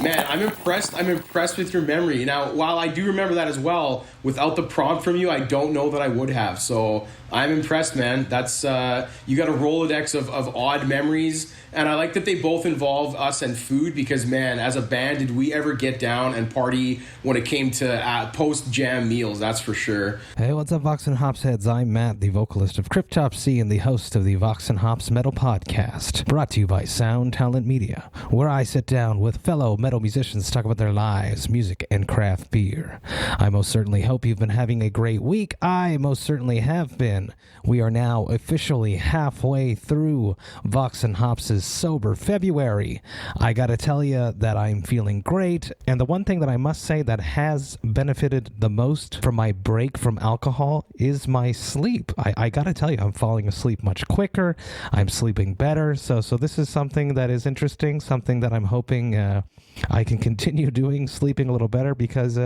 Man, I'm impressed. I'm impressed with your memory. Now, while I do remember that as well, without the prompt from you, I don't know that I would have. So I'm impressed, man. That's you got a Rolodex of odd memories, and I like that they both involve us and food because, man, as a band, did we ever get down and party when it came to post jam meals? That's for sure. Hey, what's up, Vox and Hops heads? I'm Matt, the vocalist of Cryptopsy and the host of the Vox and Hops Metal Podcast, brought to you by Sound Talent Media, where I sit down with fellow metal musicians to talk about their lives, music, and craft beer. I most certainly hope you've been having a great week. I most certainly have been. We are now officially halfway through Vox and Hops' sober February. I gotta tell you that I'm feeling great, and the one thing that I must say that has benefited the most from my break from alcohol is my sleep. I gotta tell you, I'm falling asleep much quicker. I'm sleeping better. So this is something that is interesting, something that I'm hoping I can continue doing, sleeping a little better, because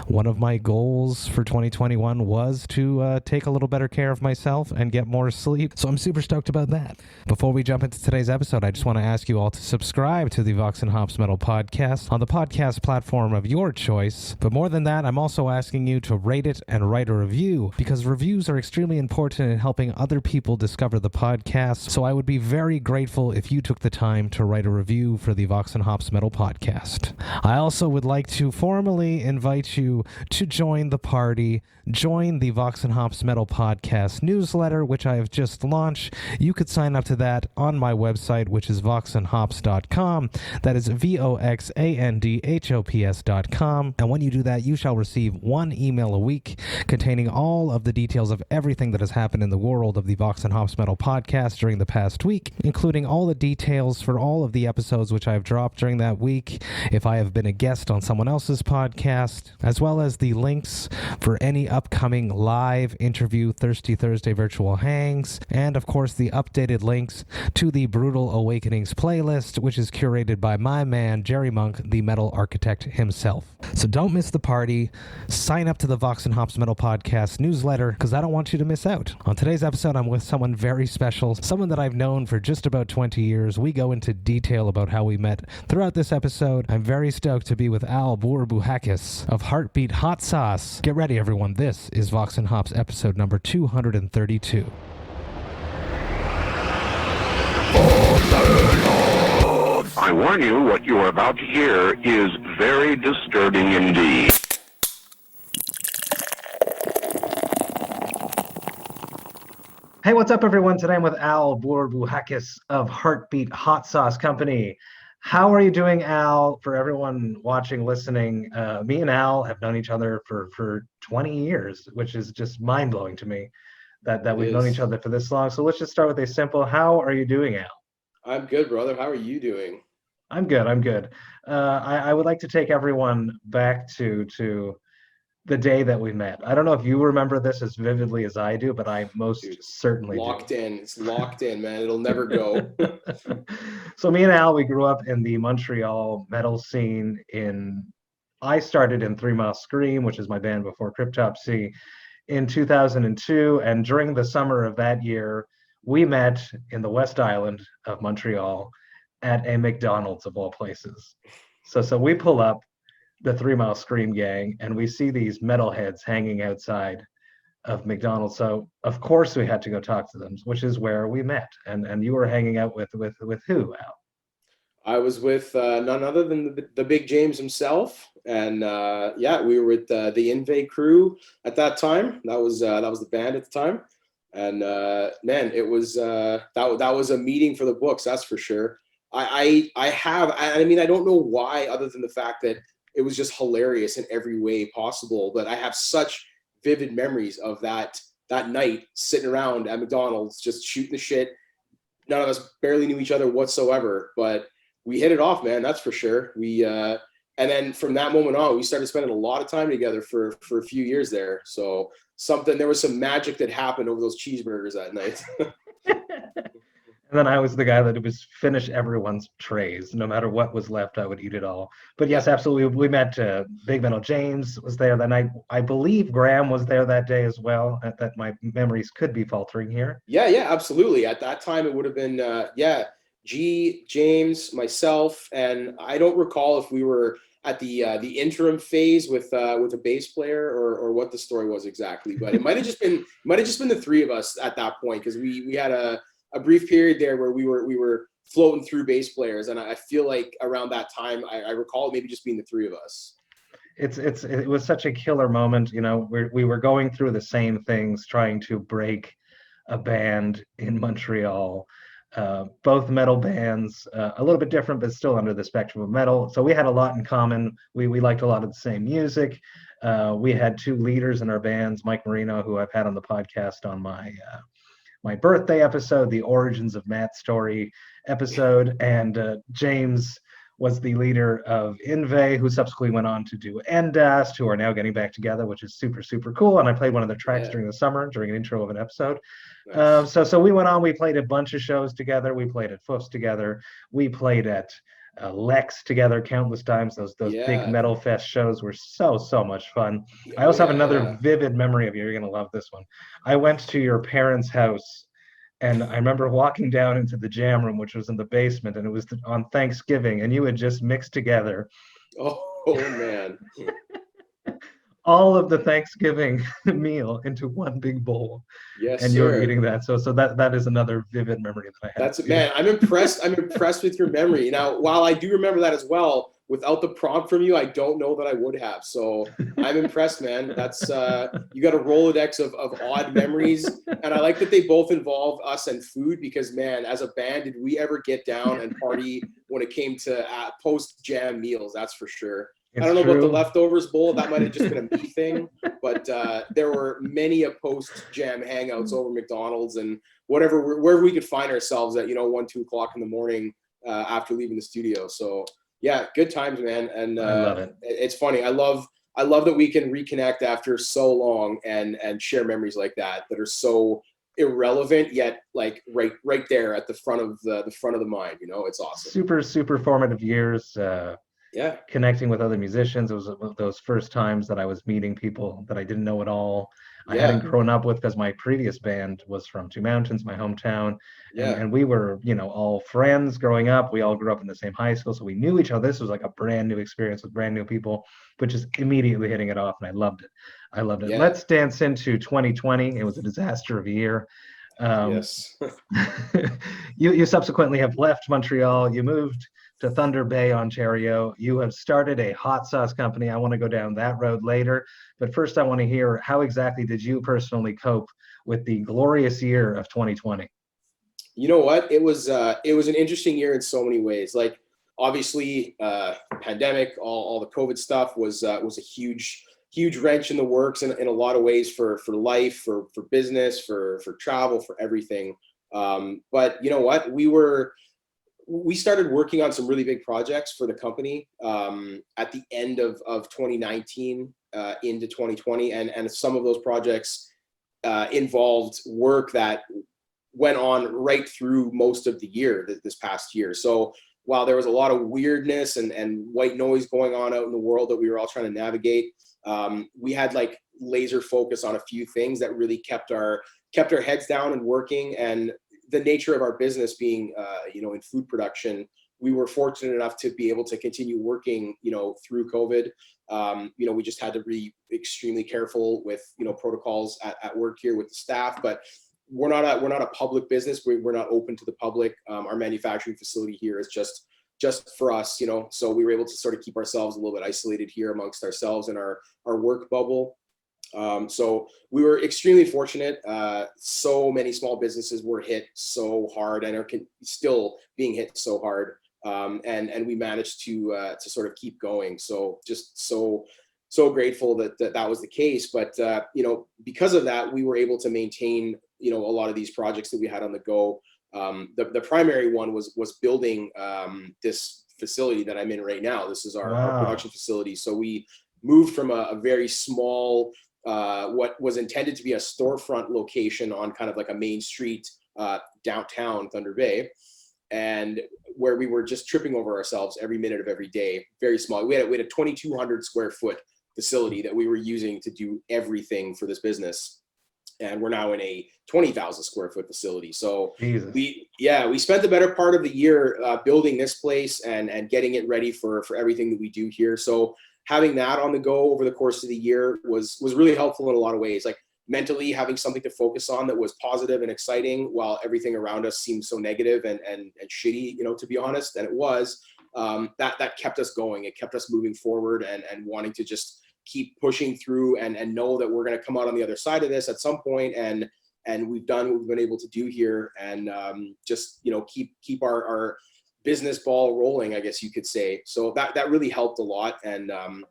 one of my goals for 2021 was to take a little better care of myself and get more sleep. So I'm super stoked about that. Before we jump into today's episode, I just want to ask you all to subscribe to the Vox and Hops Metal Podcast on the podcast platform of your choice. But more than that, I'm also asking you to rate it and write a review, because reviews are extremely important in helping other people discover the podcast. So I would be very grateful if you took the time to write a review for the Vox and Hops Metal Podcast. I also would like to formally invite you to join the party. Join the Vox and Hops Metal Podcast newsletter, which I have just launched. You could sign up to that on my website, which is voxandhops.com. That is VOXANDHOPS.com. And when you do that, you shall receive one email a week containing all of the details of everything that has happened in the world of the Vox and Hops Metal Podcast during the past week, including all the details for all of the episodes which I've dropped during that week, if I have been a guest on someone else's podcast, as well as the links for any upcoming live interview Thirsty Thursday virtual hangs, and of course the updated links to the Brutal Awakenings playlist, which is curated by my man Jerry Monk, the metal architect himself. So don't miss the party. Sign up to the Vox and Hops Metal Podcast newsletter, because I don't want you to miss out. On today's episode, I'm with someone very special, someone that I've known for just about 20 years. We go into detail about how we met throughout this episode. I'm very stoked to be with Bourbouhakis of Heartbeat Hot Sauce. Get ready, everyone. This is Vox and Hops episode number 232. I warn you, what you are about to hear is very disturbing indeed. Hey, what's up, everyone? Today I'm with Bourbouhakis of Heartbeat Hot Sauce Company. How are you doing, Al? For everyone watching, listening, me and Al have known each other for 20 years, which is just mind-blowing to me that we've known each other for this long. So let's just start with a simple, how are you doing, Al? I'm good, brother. How are you doing? I'm good. I would like to take everyone back to the day that we met. I don't know if you remember this as vividly as I do, but I most certainly locked do. in. It's locked in, man. It'll never go. So me and Al, we grew up in the Montreal metal scene. I started in 3 Mile Scream, which is my band before Cryptopsy, in 2002. And during the summer of that year, we met in the West Island of Montreal at a McDonald's, of all places. So we pull up, the 3 Mile Scream gang, and we see these metalheads hanging outside of McDonald's. So of course we had to go talk to them, which is where we met. And you were hanging out with who, Al? I was with none other than the Big James himself, and we were with the Inve crew at that time. That was the band at the time, and man, it was that was a meeting for the books. That's for sure. I mean, I don't know why, other than the fact that it was just hilarious in every way possible. But I have such vivid memories of that night sitting around at McDonald's, just shooting the shit. None of us barely knew each other whatsoever, but we hit it off, man. That's for sure. And then from that moment on, we started spending a lot of time together for a few years there. So there was some magic that happened over those cheeseburgers that night. And then I was the guy that would finish everyone's trays. No matter what was left, I would eat it all. But yes, absolutely. We met Big Metal James was there that night. I believe Graham was there that day as well. That my memories could be faltering here. Yeah, absolutely. At that time, it would have been, G, James, myself, and I don't recall if we were at the interim phase with a bass player or what the story was exactly, but it might have just been the three of us at that point, because we had a brief period there where we were floating through bass players, and I feel like around that time I recall maybe just being the three of us. It was such a killer moment. You know, we were going through the same things, trying to break a band in Montreal. Both metal bands, a little bit different, but still under the spectrum of metal. So we had a lot in common. We liked a lot of the same music. We had two leaders in our bands, Mike Marino, who I've had on the podcast on my birthday episode, the Origins of Matt Story episode, and James was the leader of Inve, who subsequently went on to do Endast, who are now getting back together, which is super, super cool. And I played one of their tracks during the summer, during an intro of an episode. Nice. So we went on, we played a bunch of shows together. We played at Foofs together. We played at Lex together countless times. Those big Metal Fest shows were so much fun. I also have another vivid memory of you. You're going to love this one. I went to your parents' house, and I remember walking down into the jam room, which was in the basement, and it was on Thanksgiving, and you had just mixed together. Oh man. All of the Thanksgiving meal into one big bowl. Yes, and you're eating that. So that is another vivid memory that I have. Man, I'm impressed. I'm impressed with your memory. Now, while I do remember that as well, without the prompt from you, I don't know that I would have. So I'm impressed, man. That's you got a Rolodex of odd memories. And I like that they both involve us and food, because man, as a band, did we ever get down and party when it came to post jam meals? That's for sure. I don't know about the leftovers bowl. That might have just been a me thing, but there were many a post jam hangouts over McDonald's and wherever we could find ourselves at, 1, 2 o'clock in the morning after leaving the studio. So yeah, good times, man. And I love it. It's funny. I love that we can reconnect after so long and share memories like that are so irrelevant yet like right there at the front of the mind. It's awesome. Super formative years. Connecting with other musicians. It was one of those first times that I was meeting people that I didn't know at all. I hadn't grown up with, because my previous band was from Two Mountains, my hometown. And we were, all friends growing up. We all grew up in the same high school, so we knew each other. This was like a brand new experience with brand new people, but just immediately hitting it off, and I loved it. Yeah. Let's dance into 2020. It was a disaster of a year. Yes. You subsequently have left Montreal. You moved to Thunder Bay, Ontario. You have started a hot sauce company. I want to go down that road later. But first, I want to hear, how exactly did you personally cope with the glorious year of 2020? You know what? It was an interesting year in so many ways. Like, obviously, pandemic, all the COVID stuff was a huge wrench in the works in a lot of ways for life, for business, for travel, for everything. But you know what? We started working on some really big projects for the company at the end of 2019 into 2020. And some of those projects involved work that went on right through most of the year, this past year. So while there was a lot of weirdness and white noise going on out in the world that we were all trying to navigate, we had like laser focus on a few things that really kept our heads down and working. And the nature of our business being, in food production, we were fortunate enough to be able to continue working, through COVID. We just had to be extremely careful with, protocols at work here with the staff, but we're not a public business. We're not open to the public. Our manufacturing facility here is just for us, so we were able to sort of keep ourselves a little bit isolated here amongst ourselves in our work bubble. So we were extremely fortunate. So many small businesses were hit so hard and are still being hit so hard. And we managed to sort of keep going. So just so grateful that was the case. But, because of that, we were able to maintain, a lot of these projects that we had on the go. The primary one was building this facility that I'm in right now. This is our production facility. So we moved from a very small, what was intended to be a storefront location on kind of like a main street downtown Thunder Bay, and where we were just tripping over ourselves every minute of every day. Very small. We had a 2,200 square foot facility that we were using to do everything for this business. and we're now in a 20,000 square foot facility. So Jesus. we spent the better part of the year building this place and getting it ready for everything that we do here. So having that on the go over the course of the year was really helpful in a lot of ways. Like mentally having something to focus on that was positive and exciting while everything around us seemed so negative and shitty, to be honest. And it was, that kept us going. It kept us moving forward and wanting to just keep pushing through and know that we're going to come out on the other side of this at some point. And we've done what we've been able to do here, and just keep our business ball rolling, I guess you could say. So that really helped a lot. And I've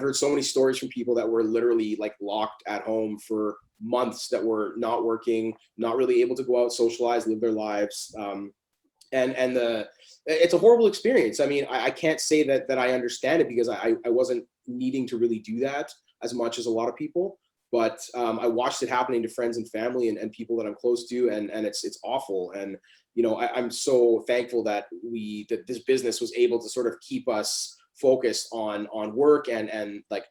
heard so many stories from people that were literally like locked at home for months, that were not working, not really able to go out, socialize, live their lives. It's a horrible experience. I mean, I can't say that I understand it, because I wasn't needing to really do that as much as a lot of people. But I watched it happening to friends and family and people that I'm close to, and it's awful. And I'm so thankful that this business was able to sort of keep us focused on work, and like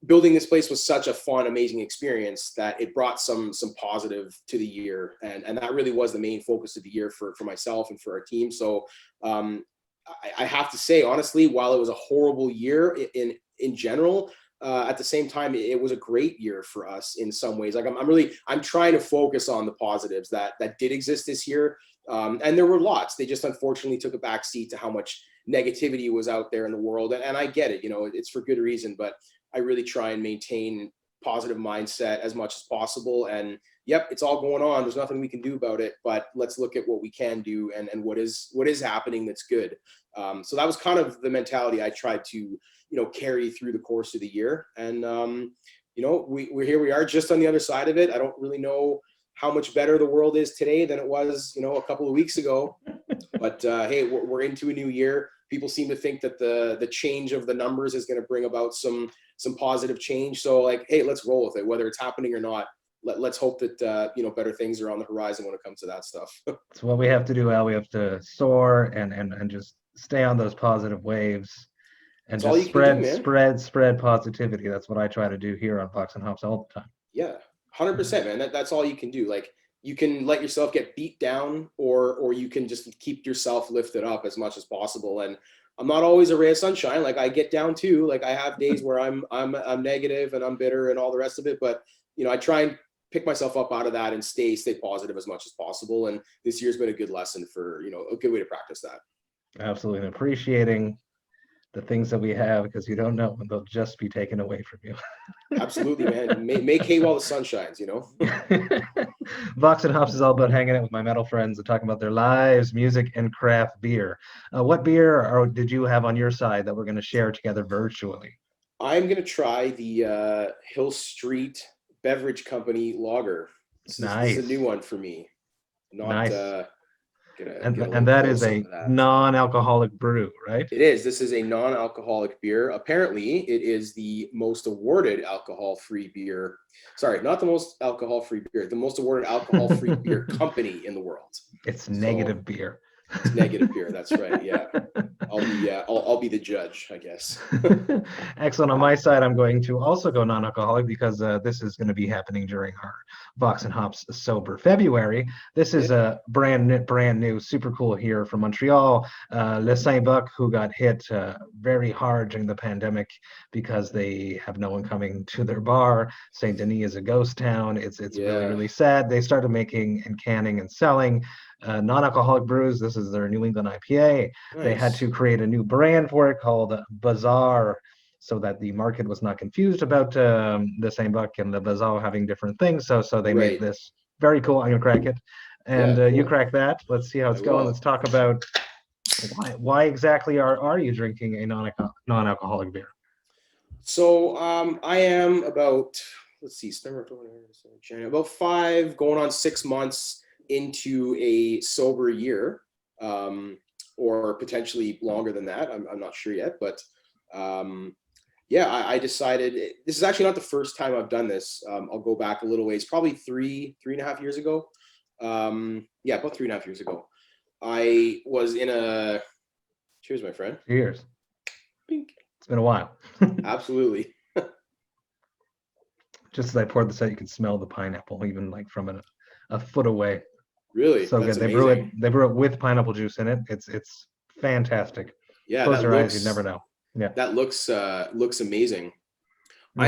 building this place was such a fun, amazing experience that it brought some positive to the year, and that really was the main focus of the year for myself and for our team. So I have to say, honestly, while it was a horrible year in general, at the same time, it was a great year for us in some ways. Like I'm trying to focus on the positives that did exist this year. And there were lots. They just unfortunately took a backseat to how much negativity was out there in the world. And I get it, it's for good reason, but I really try and maintain positive mindset as much as possible. And yep, it's all going on. There's nothing we can do about it, but let's look at what we can do and what is happening that's good. So that was kind of the mentality I tried to, carry through the course of the year. And, we're here, we are just on the other side of it. I don't really know how much better the world is today than it was, a couple of weeks ago. But hey, we're into a new year. People seem to think that the change of the numbers is going to bring about some positive change. So like, hey, let's roll with it, whether it's happening or not. Let's hope that better things are on the horizon when it comes to that stuff. It's what we have to do, Al. We have to soar and just stay on those positive waves, and That's just spread positivity. That's what I try to do here on Vox and Hops all the time. Yeah, 100%, man. That's all you can do. Like, you can let yourself get beat down, or you can just keep yourself lifted up as much as possible. And I'm not always a ray of sunshine. Like, I get down too. Like, I have days where I'm negative and I'm bitter and all the rest of it. But I try and pick myself up out of that and stay positive as much as possible. And this year's been a good lesson for a good way to practice that. Absolutely, and appreciating the things that we have, because you don't know when they'll just be taken away from you. Absolutely, man. Make hay while the sun shines, Vox and Hops is all about hanging out with my metal friends and talking about their lives, music, and craft beer. What beer did you have on your side that we're going to share together virtually? I'm going to try the Hill Street Beverage Company lager. This is a new one for me. Nice. And that is a non-alcoholic brew, right? It is. This is a non-alcoholic beer. Apparently, it is the most awarded alcohol-free beer. Sorry, not the most alcohol-free beer. The most awarded alcohol-free beer company in the world. It's negative beer. It's negative beer. That's right. Yeah. I'll be the judge, I guess. Excellent. On my side, I'm going to also go non-alcoholic, because this is going to be happening during our Vox and Hops Sober February. This is a brand new, super cool here from Montreal. Le Saint-Boc, who got hit very hard during the pandemic because they have no one coming to their bar. Saint Denis is a ghost town. It's really, really sad. They started making and canning and selling non-alcoholic brews. This is their New England IPA. Nice. They had to create a new brand for it called Bazaar, so that the market was not confused about the Saint-Boc and the Bazaar having different things. So they made this very cool. I'm gonna crack it, and cool. You crack that. Let's see how it's going. Let's talk about why exactly are you drinking a non-alcoholic beer? So I am about, let's see, about 5 going on 6 months into a sober year, or potentially longer than that. I'm not sure yet, but I decided, this is actually not the first time I've done this. I'll go back a little ways, probably three and a half years ago. About 3.5 years ago. I was in a, cheers, my friend. Cheers. Bink. It's been a while. Absolutely. Just as I poured this out, you could smell the pineapple even like from a foot away. Really? So That's good. They brew it. amazing. They brew it with pineapple juice in it. It's fantastic. Yeah, Close your eyes, you'd never know. Yeah. that looks amazing. Mhm.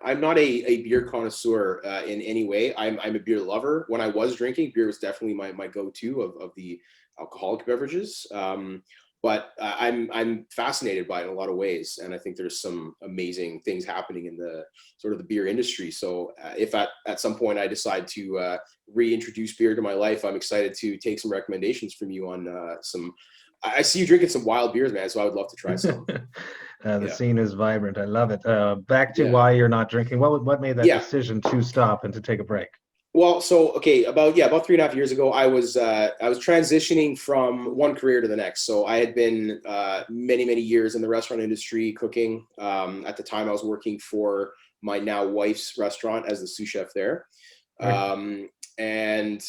I'm not a beer connoisseur in any way. I'm a beer lover. When I was drinking, beer was definitely my go-to of the alcoholic beverages. But I'm fascinated by it in a lot of ways, and I think there's some amazing things happening in the sort of the beer industry. So if at some point I decide to reintroduce beer to my life, I'm excited to take some recommendations from you on some. I see you drinking some wild beers, man. So I would love to try some. The Yeah, scene is vibrant. I love it. Back to yeah, why you're not drinking. What made that yeah. decision to stop and to take a break? Well, so okay, about 3.5 years ago, I was transitioning from one career to the next. So I had been many years in the restaurant industry cooking. At the time, I was working for my now wife's restaurant as the sous chef there. Right. And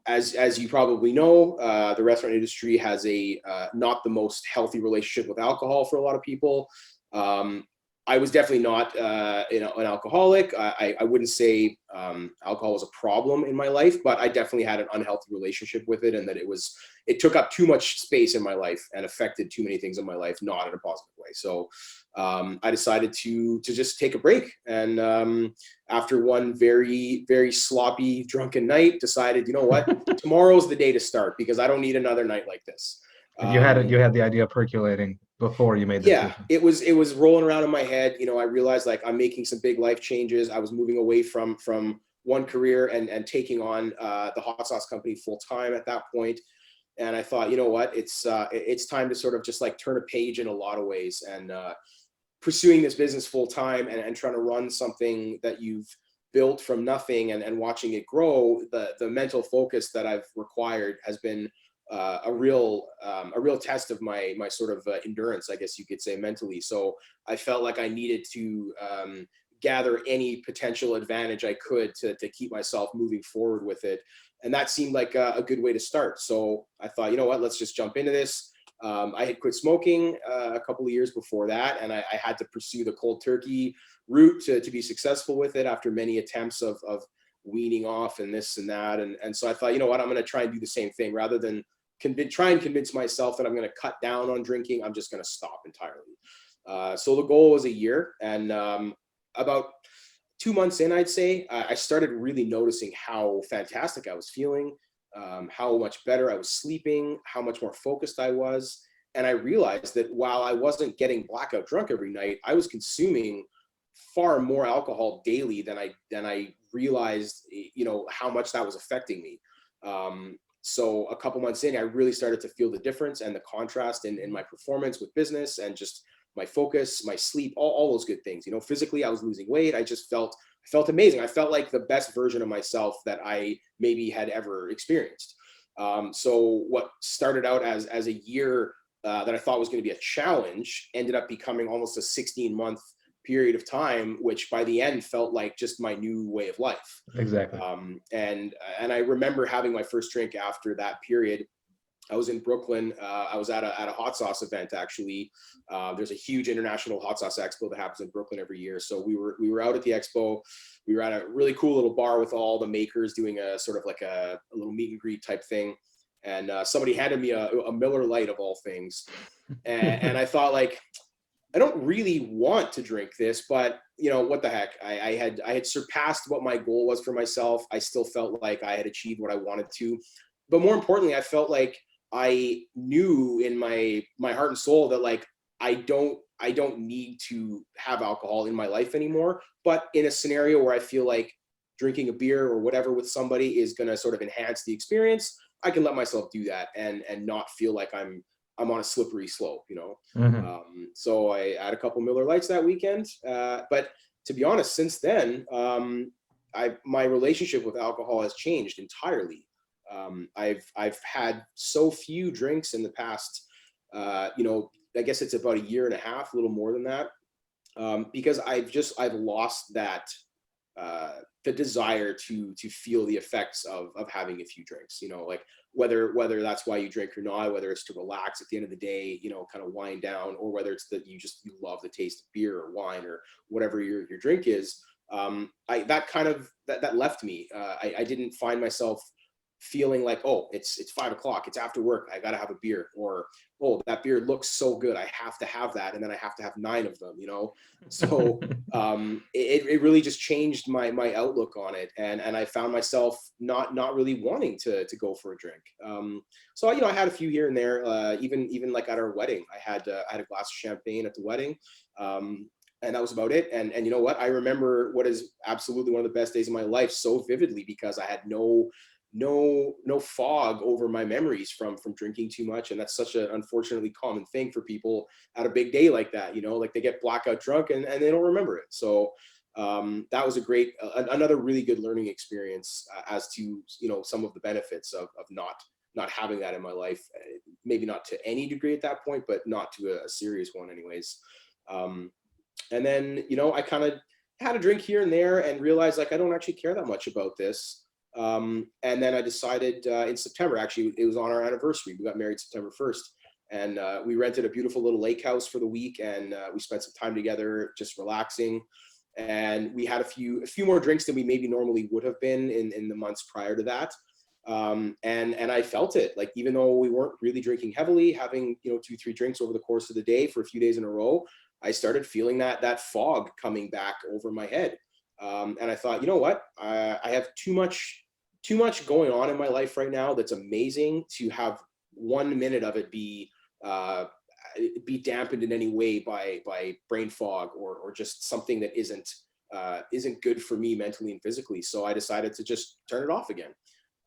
as you probably know, the restaurant industry has a not the most healthy relationship with alcohol for a lot of people. I was definitely not an alcoholic. I wouldn't say alcohol was a problem in my life, but I definitely had an unhealthy relationship with it, and that it took up too much space in my life and affected too many things in my life, not in a positive way. So I decided to just take a break, and after one very sloppy drunken night, decided, you know what, tomorrow's the day to start, because I don't need another night like this. You had it. You had the idea percolating before you made the Yeah, decision. it was rolling around in my head. I realized, like, I'm making some big life changes. I was moving away from one career and taking on the hot sauce company full time at that point. And I thought, you know what, it's time to sort of just like turn a page in a lot of ways, and pursuing this business full time, and trying to run something that you've built from nothing, and watching it grow. The mental focus that I've required has been a real test of my sort of endurance, I guess you could say, mentally. So I felt like I needed to gather any potential advantage I could to keep myself moving forward with it. And that seemed like a good way to start. So I thought, you know what, let's just jump into this. I had quit smoking a couple of years before that, and I had to pursue the cold turkey route to be successful with it after many attempts of weaning off and this and that. And so I thought, you know what, I'm going to try and do the same thing. Rather than try and convince myself that I'm going to cut down on drinking, I'm just going to stop entirely. So the goal was a year, and about 2 months in, I'd say, I started really noticing how fantastic I was feeling, how much better I was sleeping, how much more focused I was. And I realized that while I wasn't getting blackout drunk every night, I was consuming far more alcohol daily than I realized, how much that was affecting me. So a couple months in, I really started to feel the difference and the contrast in my performance with business, and just my focus, my sleep, all those good things. Physically, I was losing weight. I felt amazing. I felt like the best version of myself that I maybe had ever experienced. So what started out as a year that I thought was going to be a challenge ended up becoming almost a 16-month period of time, which by the end felt like just my new way of life. Exactly. And I remember having my first drink after that period. I was in Brooklyn. I was at a hot sauce event, actually. There's a huge international hot sauce expo that happens in Brooklyn every year. So we were out at the expo. We were at a really cool little bar with all the makers doing a sort of like a little meet and greet type thing. And somebody handed me a Miller Lite, of all things. And I thought, like, I don't really want to drink this, but what the heck? I had surpassed what my goal was for myself. I still felt like I had achieved what I wanted to. But more importantly, I felt like I knew in my heart and soul that, like, I don't need to have alcohol in my life anymore. But in a scenario where I feel like drinking a beer or whatever with somebody is going to sort of enhance the experience, I can let myself do that and not feel like I'm on a slippery slope, Mhm. So I had a couple Miller Lights that weekend. But to be honest, since then, my relationship with alcohol has changed entirely. I've had so few drinks in the past, I guess it's about a year and a half, a little more than that, because I've lost that the desire to feel the effects of having a few drinks. Like whether that's why you drink or not, whether it's to relax at the end of the day, kind of wind down, or whether it's that you love the taste of beer or wine or whatever your drink is. That left me. I didn't find myself feeling like, oh, it's 5 o'clock, it's after work, I gotta have a beer, or oh, that beer looks so good, I have to have that, and then I have to have 9 of them, So it really just changed my outlook on it, and I found myself not really wanting to go for a drink. So I had a few here and there, even like at our wedding, I had a glass of champagne at the wedding, and that was about it. And you know what? I remember what is absolutely one of the best days of my life so vividly, because I had no fog over my memories from drinking too much. And that's such an unfortunately common thing for people at a big day like that, like they get blackout drunk and they don't remember it. So that was another really good learning experience as to, some of the benefits of not having that in my life, maybe not to any degree at that point, but not to a serious one anyways. And then, I kind of had a drink here and there and realized like, I don't actually care that much about this. And then I decided in September, actually, it was on our anniversary. We got married September 1st, and we rented a beautiful little lake house for the week, and we spent some time together just relaxing. And we had a few more drinks than we maybe normally would have been in the months prior to that. And I felt it, like, even though we weren't really drinking heavily, having 2-3 drinks over the course of the day for a few days in a row, I started feeling that fog coming back over my head. And I thought, you know what, I have too much going on in my life right now that's amazing to have 1 minute of it be dampened in any way by brain fog or just something that isn't good for me mentally and physically. So I decided to just turn it off again.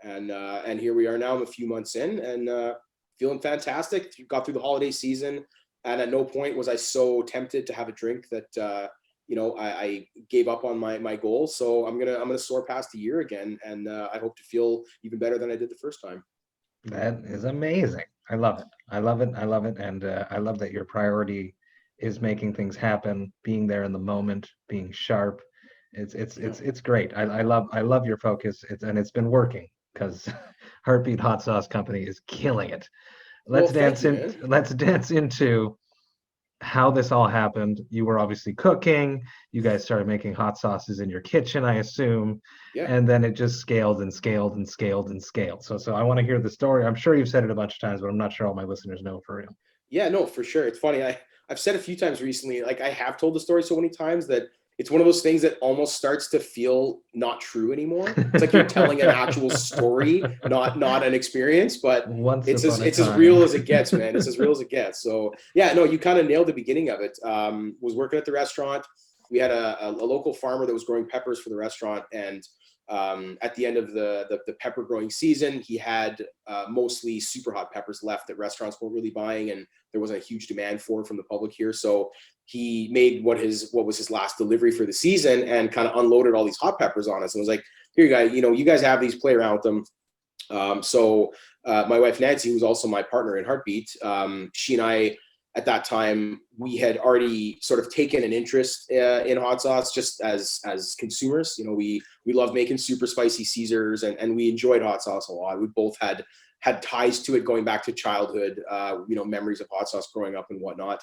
And here we are now, I'm a few months in, and feeling fantastic. Got through the holiday season, and at no point was I so tempted to have a drink that I gave up on my goals. So I'm gonna soar past a year again, and I hope to feel even better than I did the first time. That is amazing. I love it. I love it. I love it. And I love that your priority is making things happen, being there in the moment, being sharp. It's great. I love your focus. It's been working, because Heartbeat Hot Sauce Company is killing it. Let's dance into how this all happened. You were obviously cooking. You guys started making hot sauces in your kitchen, I assume. Yeah. And then it just scaled and scaled and scaled and scaled. So I want to hear the story. I'm sure you've said it a bunch of times, but I'm not sure all my listeners know for real. Yeah, no, for sure. It's funny. I've said a few times recently, like, I have told the story so many times that it's one of those things that almost starts to feel not true anymore. It's like you're telling an actual story, not an experience, but it's as real as it gets, man. It's as real as it gets. So yeah, no, you kind of nailed the beginning of it. Was working at the restaurant. We had a local farmer that was growing peppers for the restaurant, and at the end of the pepper growing season, he had mostly super hot peppers left that restaurants weren't really buying, and there wasn't a huge demand for from the public here. So he made what was his last delivery for the season, and kind of unloaded all these hot peppers on us, and was like, here, you guys have these, play around with them. So my wife Nancy, who's also my partner in Heartbeat, she and I, at that time, we had already sort of taken an interest in hot sauce just as consumers. We love making super spicy Caesars, and we enjoyed hot sauce a lot. We both had ties to it going back to childhood, memories of hot sauce growing up and whatnot.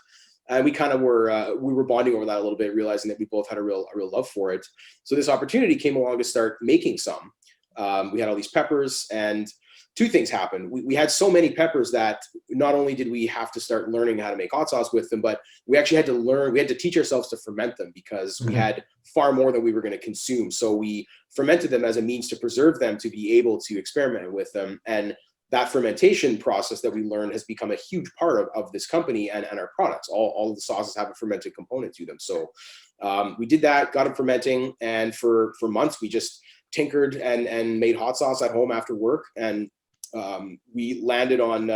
And we kind of were bonding over that a little bit, realizing that we both had a real love for it. So this opportunity came along to start making some. We had all these peppers, and two things happened. We had so many peppers that not only did we have to start learning how to make hot sauce with them, but we actually had to teach ourselves to ferment them, because we had far more than we were going to consume. So we fermented them as a means to preserve them, to be able to experiment with them. And that fermentation process that we learned has become a huge part of this company and our products. All of the sauces have a fermented component to them. So we did that, got them fermenting, and for months we just tinkered and made hot sauce at home after work. And we landed on,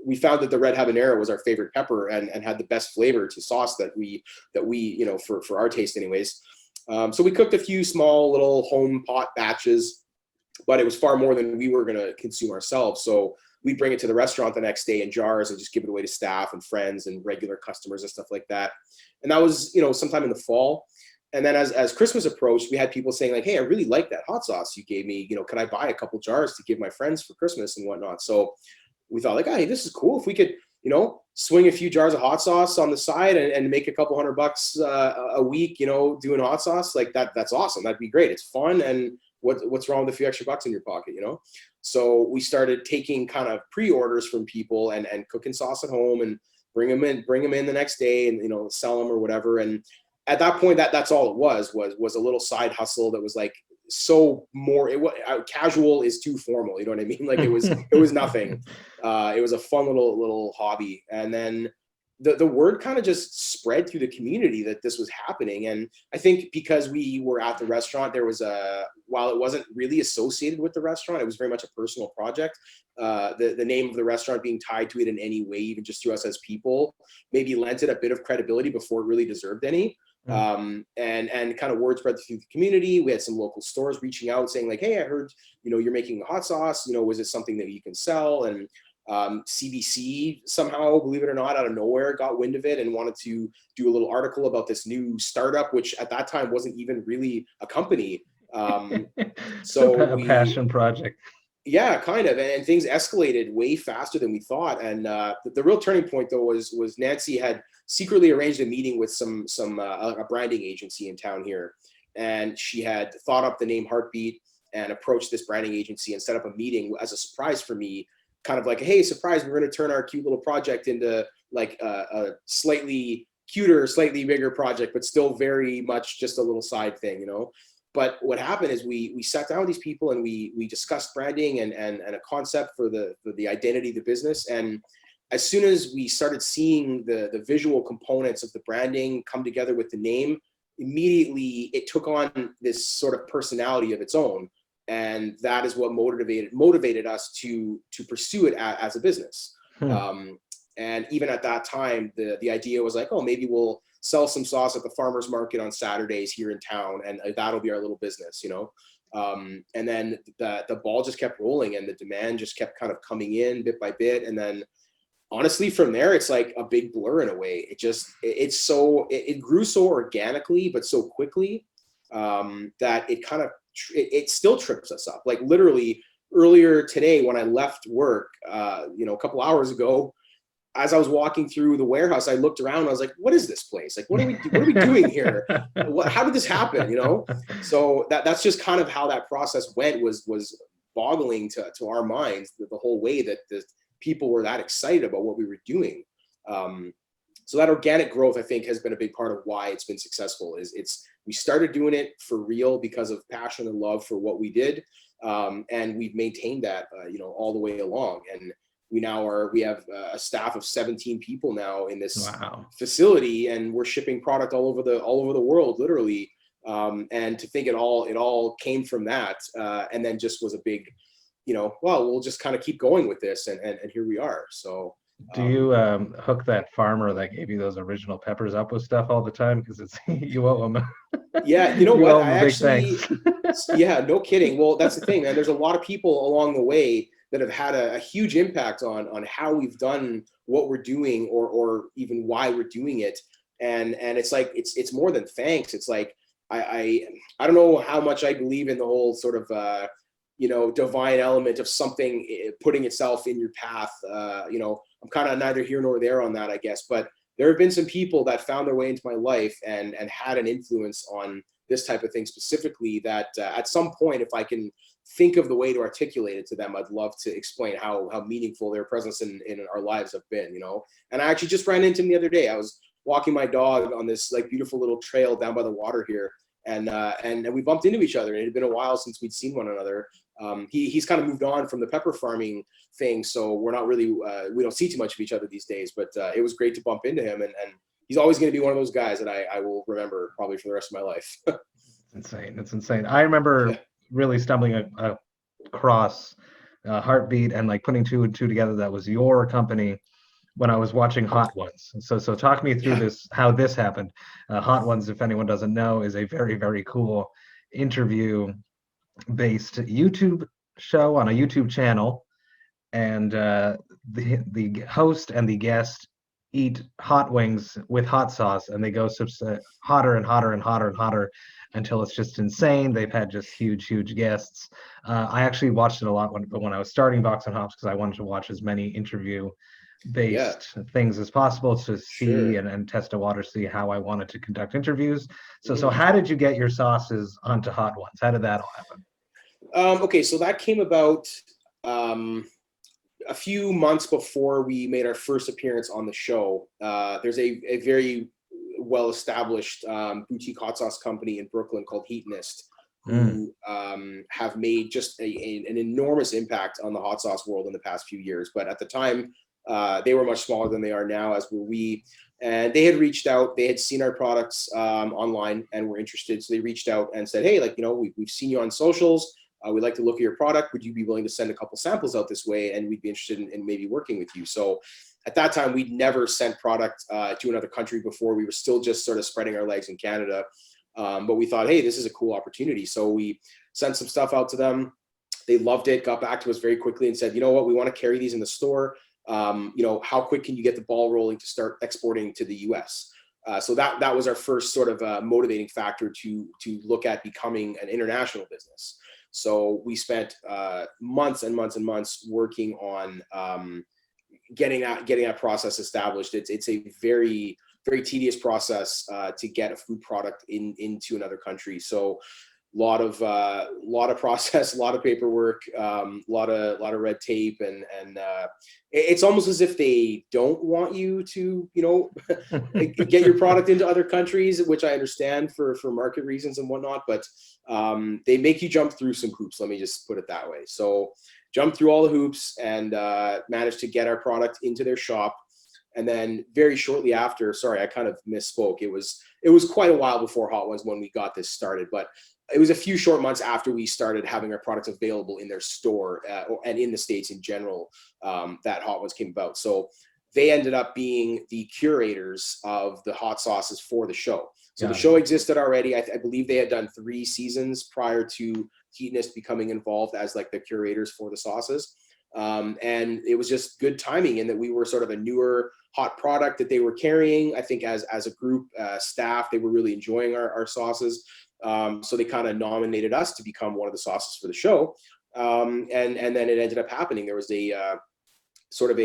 we found that the red habanero was our favorite pepper and had the best flavor to sauce that we for our taste anyways. So we cooked a few small little home pot batches, but it was far more than we were going to consume ourselves. So we'd bring it to the restaurant the next day in jars and just give it away to staff and friends and regular customers and stuff like that. And that was, sometime in the fall. And then as Christmas approached, we had people saying like, hey, I really like that hot sauce you gave me. Can I buy a couple jars to give my friends for Christmas and whatnot? So we thought like, hey, this is cool. If we could swing a few jars of hot sauce on the side and make a couple $100 a week, doing hot sauce, like that's awesome. That'd be great. It's fun. And what's wrong with a few extra bucks in your pocket, So we started taking kind of pre-orders from people and cooking sauce at home and bring them in the next day and, sell them or whatever. And at that point, that's all it was a little side hustle that was like, so more casual is too formal, you know what I mean? Like it was nothing. It was a fun little hobby. And then the word kind of just spread through the community that this was happening. And I think because we were at the restaurant, there was while it wasn't really associated with the restaurant, it was very much a personal project. The name of the restaurant being tied to it in any way, even just through us as people, maybe lent it a bit of credibility before it really deserved any. And kind of word spread through the community. We had some local stores reaching out saying like, hey, I heard, you're making hot sauce, was it something that you can sell? And CBC somehow, believe it or not, out of nowhere got wind of it and wanted to do a little article about this new startup, which at that time wasn't even really a company. So a passion project. Yeah, kind of. And things escalated way faster than we thought. And the real turning point, though, was Nancy had secretly arranged a meeting with a branding agency in town here. And she had thought up the name Heartbeat and approached this branding agency and set up a meeting as a surprise for me, kind of like, hey, surprise, we're going to turn our cute little project into like a slightly cuter, slightly bigger project, but still very much just a little side thing, But what happened is we sat down with these people and we discussed branding and a concept for the identity of the business. And as soon as we started seeing the visual components of the branding come together with the name, immediately it took on this sort of personality of its own. And that is what motivated us to pursue it as a business. And even at that time, the idea was like, oh, maybe we'll sell some sauce at the farmer's market on Saturdays here in town, and that'll be our little business, And then the ball just kept rolling, and the demand just kept kind of coming in bit by bit. And then honestly, from there, it's like a big blur in a way. It grew so organically, but so quickly that it still trips us up. Like literally earlier today when I left work, a couple hours ago, as I was walking through the warehouse, I looked around and I was like, what is this place? Like, what are we doing here? How did this happen? So that's just kind of how that process went, was boggling to our minds, the whole way that the people were that excited about what we were doing. So that organic growth, I think, has been a big part of why it's been successful. We started doing it for real because of passion and love for what we did. And we've maintained that, all the way along. And we have a staff of 17 people now in this facility, and we're shipping product all over the world, literally. And to think it all came from that, and then just was a big, we'll just kind of keep going with this, and here we are. So. Do you hook that farmer that gave you those original peppers up with stuff all the time? Because it's you owe them. Yeah, you know what? I actually, yeah, no kidding. Well, that's the thing, man. There's a lot of people along the way that have had a huge impact on how we've done what we're doing, or even why we're doing it. And it's like it's more than thanks. It's like I don't know how much I believe in the whole sort of divine element of something putting itself in your path. I'm kind of neither here nor there on that, I guess. But there have been some people that found their way into my life and had an influence on this type of thing specifically, that at some point, if I can think of the way to articulate it to them, I'd love to explain how meaningful their presence in our lives have been, And I actually just ran into him the other day. I was walking my dog on this like beautiful little trail down by the water here, and we bumped into each other. And it had been a while since we'd seen one another. He's kind of moved on from the pepper farming thing, so we're not really we don't see too much of each other these days. But it was great to bump into him, and he's always going to be one of those guys that I will remember probably for the rest of my life. It's insane. I remember really stumbling across Heartbeat and like putting two and two together. That was your company when I was watching Hot Ones. So talk me through this, how this happened. Hot Ones, if anyone doesn't know, is a very, very cool interview based YouTube show on a YouTube channel, and the host and the guest eat hot wings with hot sauce, and they go hotter and hotter and hotter and hotter until it's just insane. They've had just huge guests. I actually watched it a lot when I was starting Vox and Hops, because I wanted to watch as many interview Yeah, based things as possible to see sure. and test the water, see how I wanted to conduct interviews. So Mhm. how did you get your sauces onto hot ones? How did that all happen? Okay, so that came about um, a few months before we made our first appearance on the show. There's a very well-established boutique hot sauce company in Brooklyn called Heatonist, Mm. who have made just an enormous impact on the hot sauce world in the past few years. But at the time, they were much smaller than they are now, as were we. And they had reached out. They had seen our products online and were interested. So they reached out and said, "Hey, like, you know, we've seen you on socials. We'd like to look at your product. Would you be willing to send a couple samples out this way? And we'd be interested in maybe working with you." So at that time, we'd never sent product to another country before. We were still just sort of spreading our legs in Canada. But we thought, hey, this is a cool opportunity. So we sent some stuff out to them. They loved it, got back to us very quickly and said, you know what, we want to carry these in the store. You know, how quick can you get the ball rolling to start exporting to the US? So that was our first sort of motivating factor to look at becoming an international business. So we spent months and months and months working on getting that process established. It's a very tedious process to get a food product into another country. So lot of process, a lot of paperwork, lot of red tape, and it's almost as if they don't want you to, you know, get your product into other countries, which I understand for market reasons and whatnot, but they make you jump through some hoops. Let me just put it that way. So jump through all the hoops and managed to get our product into their shop. And then very shortly after, sorry, I kind of misspoke. It was quite a while before Hot Ones when we got this started, but it was a few short months after we started having our products available in their store and in the States in general, that Hot Ones came about. So they ended up being the curators of the hot sauces for the show. So the show existed already. I believe they had done 3 seasons prior to Heatonist becoming involved as like the curators for the sauces. And it was just good timing in that we were sort of a newer hot product that they were carrying. I think as a group staff, they were really enjoying our sauces. So they kind of nominated us to become one of the sauces for the show. And then it ended up happening. There was a sort of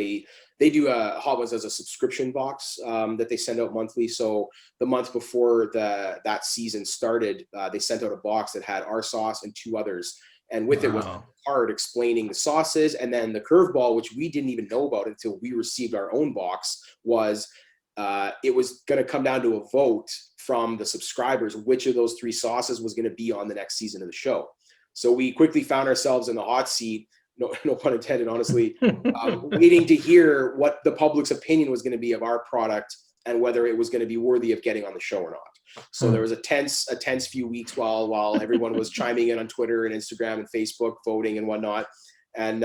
they do Hot Ones as a subscription box that they send out monthly. So the month before that season started, they sent out a box that had our sauce and 2 others. And with it was a card explaining the sauces. And then the curveball, which we didn't even know about until we received our own box, was it was going to come down to a vote from the subscribers, which of those 3 sauces was going to be on the next season of the show. So we quickly found ourselves in the hot seat, no pun intended, honestly, waiting to hear what the public's opinion was going to be of our product and whether it was going to be worthy of getting on the show or not. So there was a tense few weeks while everyone was chiming in on Twitter and Instagram and Facebook, voting and whatnot. And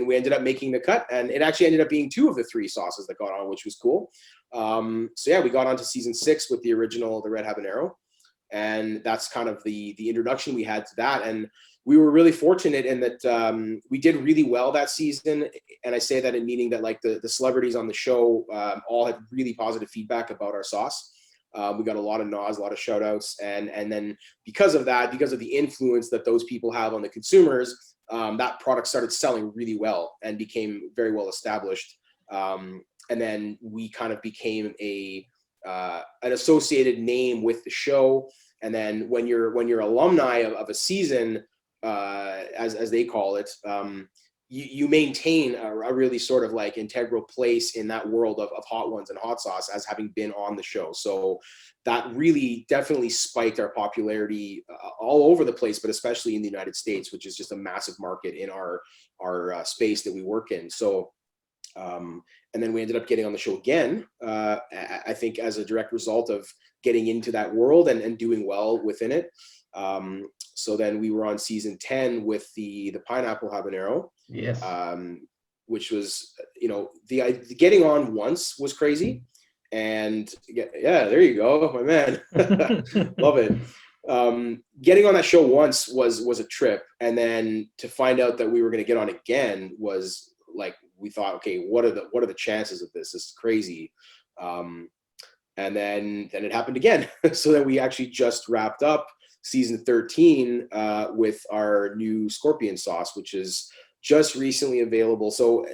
we ended up making the cut, and it actually ended up being 2 of the 3 sauces that got on, which was cool. So yeah, we got on to season 6 with the Red Habanero, and that's kind of the introduction we had to that. And we were really fortunate in that we did really well that season. And I say that in meaning that like the celebrities on the show all had really positive feedback about our sauce. We got a lot of nods, a lot of shout outs. And then because of that, because of the influence that those people have on the consumers, that product started selling really well and became very well established. And then we kind of became an associated name with the show. And then when you're alumni of a season, as they call it, you maintain a really sort of like integral place in that world of Hot Ones and hot sauce as having been on the show. So that really definitely spiked our popularity all over the place, but especially in the United States, which is just a massive market in our space that we work in. So and then we ended up getting on the show again, I think as a direct result of getting into that world and doing well within it. So then we were on season 10 with the pineapple habanero, Yes. Which was, you know, the getting on once was crazy. And yeah, there you go, my man. Love it. Getting on that show once was a trip. And then to find out that we were going to get on again was like, we thought, okay, what are the chances of this? This is crazy. And then it happened again. So then we actually just wrapped up season 13 with our new scorpion sauce, which is just recently available. So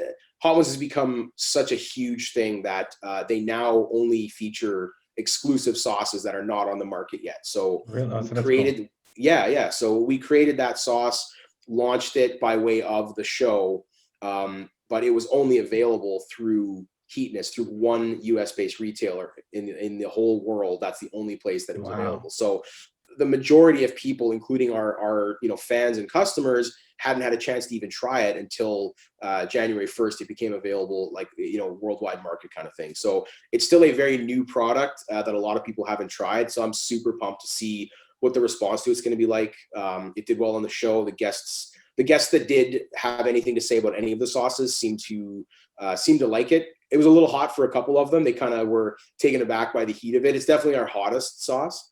Hot Ones has become such a huge thing that they now only feature exclusive sauces that are not on the market yet. So Really? Oh, so we that's created, cool. yeah. So we created that sauce, launched it by way of the show, but it was only available through Heatness, through one US-based retailer in the whole world. That's the only place that it was available. So the majority of people, including our fans and customers, hadn't had a chance to even try it until January 1st. It became available, like, worldwide market kind of thing. So it's still a very new product that a lot of people haven't tried. So I'm super pumped to see what the response to it's going to be like. It did well on the show. The guests that did have anything to say about any of the sauces seemed to like it. It was a little hot for a couple of them. They kind of were taken aback by the heat of it. It's definitely our hottest sauce.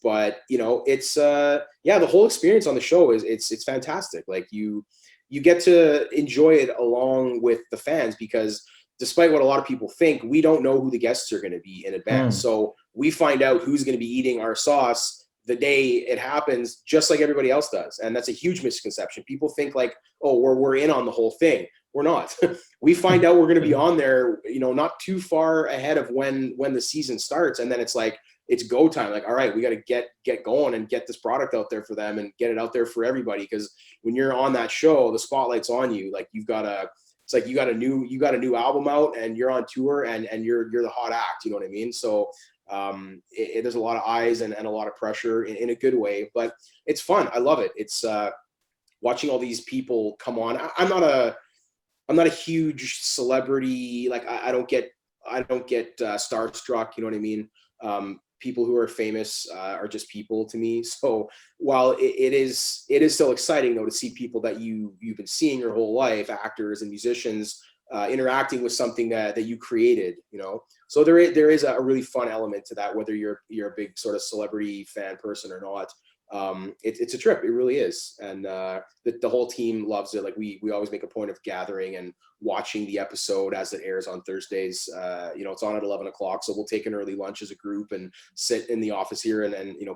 But it's the whole experience on the show it's fantastic. Like you get to enjoy it along with the fans, because despite what a lot of people think, we don't know who the guests are going to be in advance. So we find out who's going to be eating our sauce the day it happens, just like everybody else does. And that's a huge misconception. People think like, oh, we're in on the whole thing. We're not. We find out we're going to be on there, not too far ahead of when the season starts. And then it's like, it's go time. Like, all right, we got to get going and get this product out there for them and get it out there for everybody. Because when you're on that show, the spotlight's on you. Like you got a new album out and you're on tour and you're the hot act. You know what I mean? So there's a lot of eyes and a lot of pressure in a good way, but it's fun. I love it. It's watching all these people come on. I'm not a huge celebrity. Like I don't get starstruck. You know what I mean? People who are famous are just people to me. So while it is still exciting though to see people that you've been seeing your whole life, actors and musicians, interacting with something that you created, So there is a really fun element to that, whether you're a big sort of celebrity fan person or not. It's a trip. It really is. And the whole team loves it. Like we always make a point of gathering and watching the episode as it airs on Thursdays. It's on at 11 o'clock. So we'll take an early lunch as a group and sit in the office here and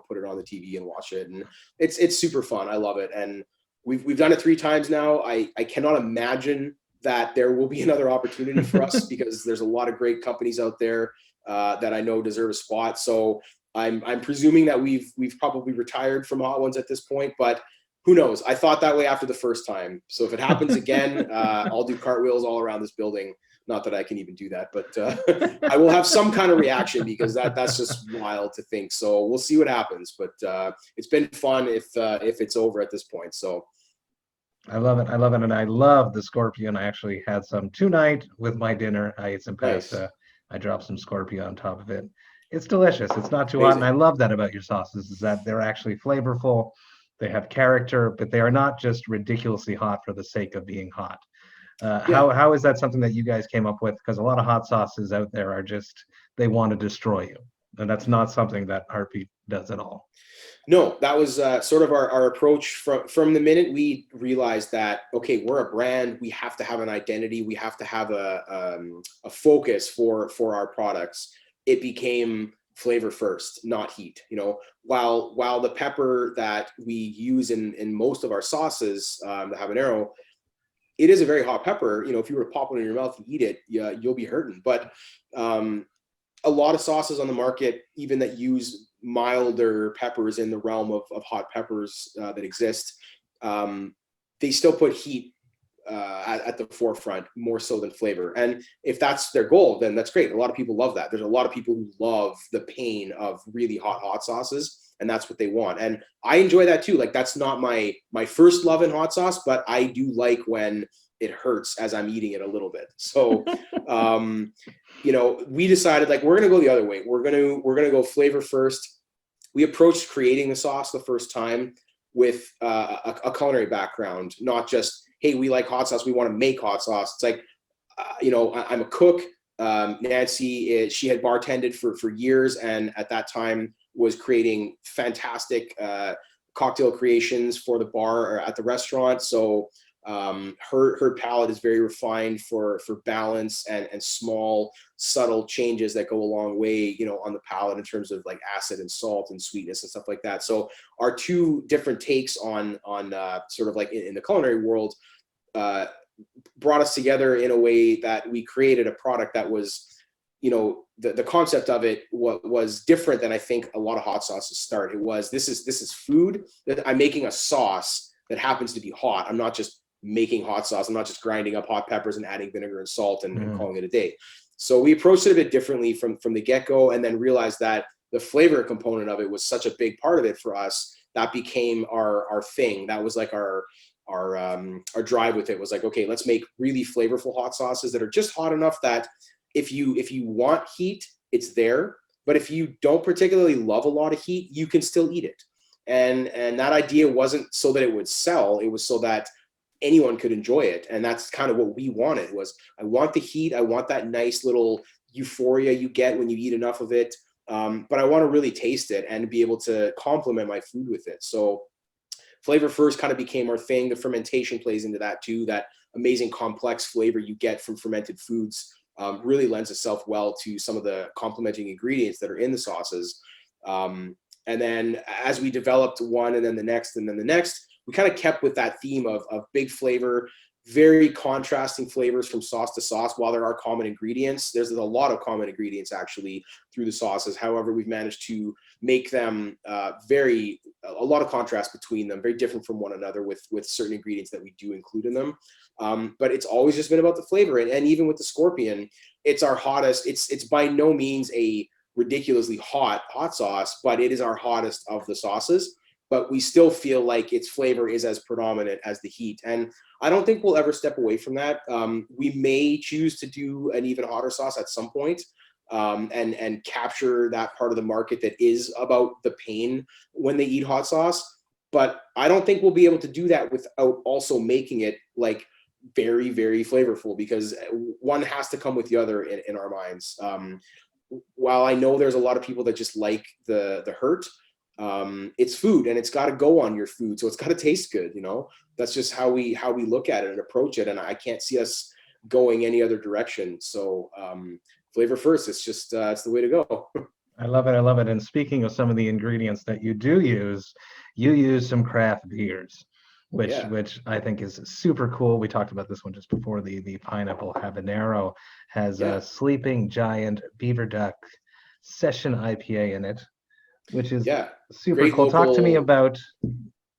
put it on the TV and watch it. And it's super fun. I love it. And we've done it 3 times now. I cannot imagine that there will be another opportunity for us because there's a lot of great companies out there that I know deserve a spot. So I'm presuming that we've probably retired from Hot Ones at this point, but who knows? I thought that way after the first time. So if it happens again, I'll do cartwheels all around this building. Not that I can even do that, but I will have some kind of reaction because that's just wild to think. So we'll see what happens. But it's been fun if it's over at this point. So I love it. And I love the scorpion. I actually had some tonight with my dinner. I ate some pasta. Nice. I dropped some scorpion on top of it. It's delicious. It's not too hot. And I love that about your sauces, is that they're actually flavorful. They have character, but they are not just ridiculously hot for the sake of being hot. How is that something that you guys came up with? Because a lot of hot sauces out there are just, they want to destroy you. And that's not something that Heartbeat does at all. No, that was sort of our approach from the minute we realized that, okay, we're a brand. We have to have an identity. We have to have a focus for our products. It became flavor first, not heat. While the pepper that we use in most of our sauces, the habanero, it is a very hot pepper. If you were to pop it in your mouth and eat it, you'll be hurting. But a lot of sauces on the market, even that use milder peppers in the realm of hot peppers that exist, they still put heat at the forefront more so than flavor. And if that's their goal, then that's great. A lot of people love that. There's a lot of people who love the pain of really hot sauces, and that's what they want. And I enjoy that too. Like that's not my first love in hot sauce, but I do like when it hurts as I'm eating it a little bit. So we decided like we're gonna go the other way. We're gonna go flavor first. We approached creating the sauce the first time with a culinary background, not just, hey, we like hot sauce, we want to make hot sauce. It's like, I'm a cook. Nancy, she had bartended for years, and at that time was creating fantastic cocktail creations for the bar or at the restaurant. So Her palate is very refined for balance and small subtle changes that go a long way, you know, on the palate in terms of like acid and salt and sweetness and stuff like that. So our two different takes on sort of like in the culinary world brought us together in a way that we created a product that was, you know, the concept of it was different than I think a lot of hot sauces start. It was, this is food that I'm making a sauce that happens to be hot. I'm not just making hot sauce. I'm not just grinding up hot peppers and adding vinegar and salt and calling it a day. So we approached it a bit differently from the get-go, and then realized that the flavor component of it was such a big part of it for us. That became our thing. That was like our drive with it, was like, okay, let's make really flavorful hot sauces that are just hot enough that if you want heat, it's there. But if you don't particularly love a lot of heat, you can still eat it. And that idea wasn't so that it would sell. It was so that anyone could enjoy it. And that's kind of what we wanted, was I want the heat. I want that nice little euphoria you get when you eat enough of it. But I want to really taste it and be able to complement my food with it. So flavor first kind of became our thing. The fermentation plays into that too. That amazing complex flavor you get from fermented foods really lends itself well to some of the complementing ingredients that are in the sauces. And then as we developed one and then the next and then the next, we kind of kept with that theme of big flavor, very contrasting flavors from sauce to sauce. While there are common ingredients, there's a lot of common ingredients actually through the sauces. However, we've managed to make them a lot of contrast between them, very different from one another with certain ingredients that we do include in them. But it's always just been about the flavor. And even with the Scorpion, it's our hottest. It's by no means a ridiculously hot sauce, but it is our hottest of the sauces. But we still feel like its flavor is as predominant as the heat. And I don't think we'll ever step away from that. We may choose to do an even hotter sauce at some point, and capture that part of the market that is about the pain when they eat hot sauce. But I don't think we'll be able to do that without also making it like very, very flavorful, because one has to come with the other in our minds. While I know there's a lot of people that just like the hurt, it's food and it's got to go on your food, so it's got to taste good. You know, that's just how we look at it and approach it, and I can't see us going any other direction. So flavor first, it's just it's the way to go. I love it. And speaking of some of the ingredients that you do use, you use some craft beers, which I think is super cool. We talked about this one just before. The pineapple habanero has a Sleeping Giant Beaver Duck Session IPA in it, which is super great cool. local... Talk to me about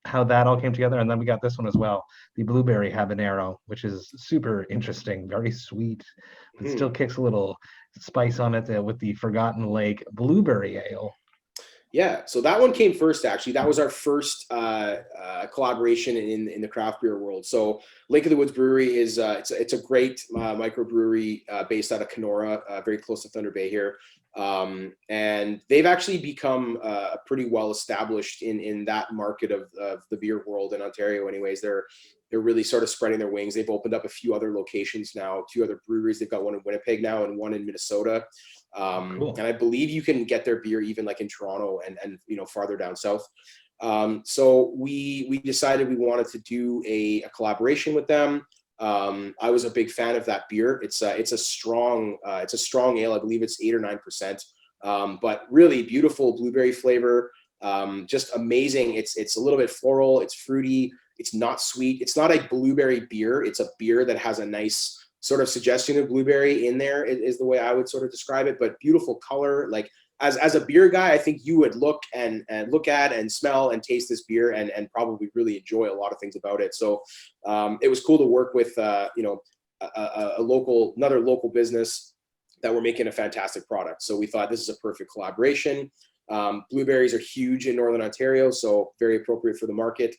how that all came together. And then we got this one as well, the blueberry habanero, which is super interesting, very sweet, but still kicks a little spice on it with the Forgotten Lake Blueberry Ale. Yeah, so that one came first, actually. That was our first collaboration in the craft beer world. So Lake of the Woods Brewery is it's a great microbrewery based out of Kenora, very close to Thunder Bay here. And they've actually become pretty well established in that market of the beer world in Ontario. Anyways, they're really sort of spreading their wings. They've opened up a few other locations now, 2 other breweries. They've got one in Winnipeg now and one in Minnesota. Cool. And I believe you can get their beer even like in Toronto and you know, farther down south. So we decided we wanted to do a collaboration with them. I was a big fan of that beer. It's a strong ale. I believe it's 8 or 9%, but really beautiful blueberry flavor. Just amazing. It's a little bit floral. It's fruity. It's not sweet. It's not a blueberry beer. It's a beer that has a nice sort of suggestion of blueberry in there, is the way I would sort of describe it, but beautiful color. Like as a beer guy, I think you would look at and smell and taste this beer and probably really enjoy a lot of things about it. So it was cool to work with, you know, another local business that were making a fantastic product. So we thought this is a perfect collaboration. Blueberries are huge in Northern Ontario, so very appropriate for the market.